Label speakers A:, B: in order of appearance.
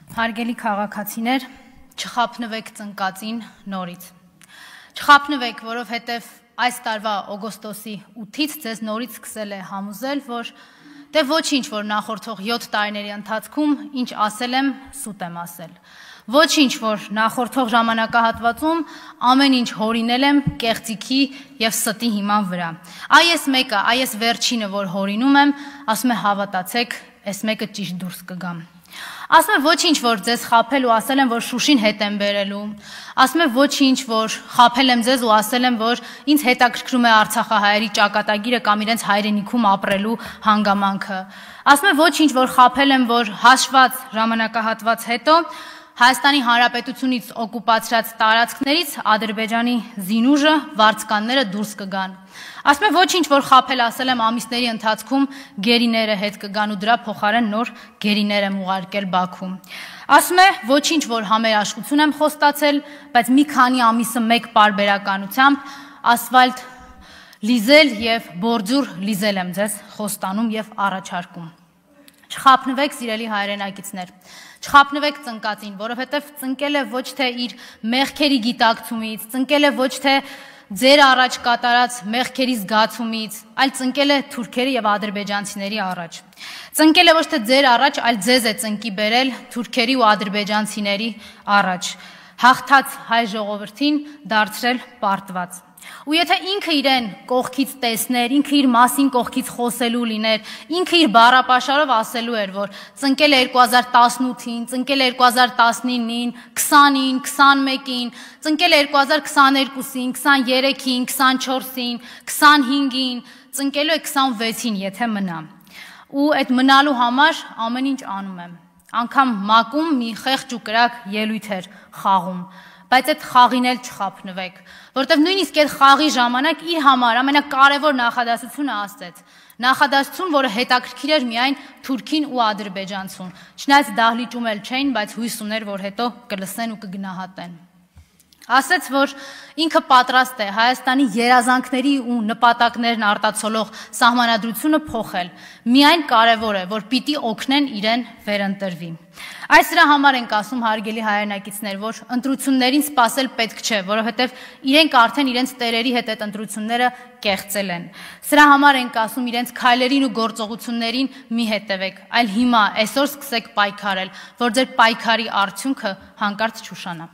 A: Հարգելի քաղաքացիներ, չխաբնվեք ծնկածին նորից։ Չխաբնվեք, որովհետև այս տարվա օգոստոսի 8-ից ձեզ նորից սկսել է համոզել, որ դե ոչինչ, որ նախորդող 7 տարիների ընթացքում ինչ ասել եմ, սուտ եմ ասել։ Ոչինչ, որ նախորդող ժամանակահատվածում ամեն ինչ հորինել եմ կեղծիքի եւ ստի հիման վրա։ Այս մեկը, այս վերջինը, որ հորինում եմ, ասում է հավատացեք, այս մեկը ճիշտ դուրս կգամ։ Ասում է ոչինչ, որ ձեզ խաբել ու ասել եմ, որ Շուշին հետ եմ բերելու։ Ասում է ոչինչ, որ խաբել եմ ձեզ ու ասել եմ, որ ինձ հետաքրքրում է արցախահայերի ճակատագիրը կամ իրենց հայրենիքում ապրելու հանգամանքը։ Ասում է ոչինչ, որ խաբել եմ, որ հաշված ժամանակահատված հետո Հայաստանի Հանրապետությունից օկուպացրած տարածքներից Ադրբեջանի զինուժը, վարձկանները դուրս կգան։ Ասում է ոչինչ, որ խաբել ասել եմ ամիսների ընթացքում գերիները հետ կգան ու դրա փոխարեն նոր գերիներ եմ ուղարկել Բաքու։ Ասում է ոչինչ, որ համերաշխություն եմ խոստացել, բայց մի քանի ամիսը մեկ պարբերականությամբ ասֆալտ լիզել եւ բորձուր լիզել եմ ձեզ խոստանում եւ առաջարկում։ Չխաբնվեք, սիրելի հայրենակիցներ, չխաբնվեք ծնկածին, որովհետև ծնկել է ոչ թե իր մեղքերի գիտակցումից, ծնկել է ոչ թե ձեր առաջ կատարած մեղքերի զգացումից, այլ ծնկել է թուրքերի եւ ադրբեջանցիների առաջ։ Ծնկել է ոչ թե ձեր առաջ, այլ ձեզ է ծնկի բերել թուրքերի ու ադրբեջանցիների առաջ, հաղթած հայ ժողովրդին դարձրել պարտված։ Ու եթե ինքը իրեն կողքից տեսներ, ինքը իր մասին կողքից խոսելու լիներ, ինքը իր բառապաշարով ասելու էր, որ ծնկել է 2018-ին, ծնկել է 2019-ին, 20-ին, 21-ին, ծնկել է 2022-ին, 23-ին, 24-ին, 25-ին, ծնկելու է 26-ին, եթե մնա։ Ու այդ մնալու համար ամեն ինչ անում եմ։ Անգամ մակում մի խեղճ ու կրակ ելույթ էր խաղում։ Բայց այդ խաղին էլ չխաբնվեք, որտեղ նույնիսկ այդ խաղի ժամանակ իր համար ամենակարևոր նախադասությունը ասեց։ Նախադասություն, որը հետաքրքիր էր միայն թուրքին ու ադրբեջանցուն։ Չնայած դահլիճում էլ չէին, բայց հույս ուներ, որ հետո կլսեն ու կգնահատեն։ Ասեց, որ ինքը պատրաստ է Հայաստանի երազանքների ու նպատակներն արտացոլող սահմանադրությունը փոխել։ Միայն կարևոր է, որ պիտի օգնեն իրեն վերընտրվի։ Այս դրա համար ենք ասում, հարգելի հայրենակիցներ, որ ընտրություններին սպասել պետք չէ, որովհետև իրենք արդեն իրենց տերերի հետ այդ ընտրությունները կեղծել են։ Սրա համար ենք ասում իրենց քայլերին ու գործողություններին մի հետևեք, այլ հիմա այսօր սկսեք պայքարել, որ ձեր պայքարի արդյունքը հանկարծ չուշանա։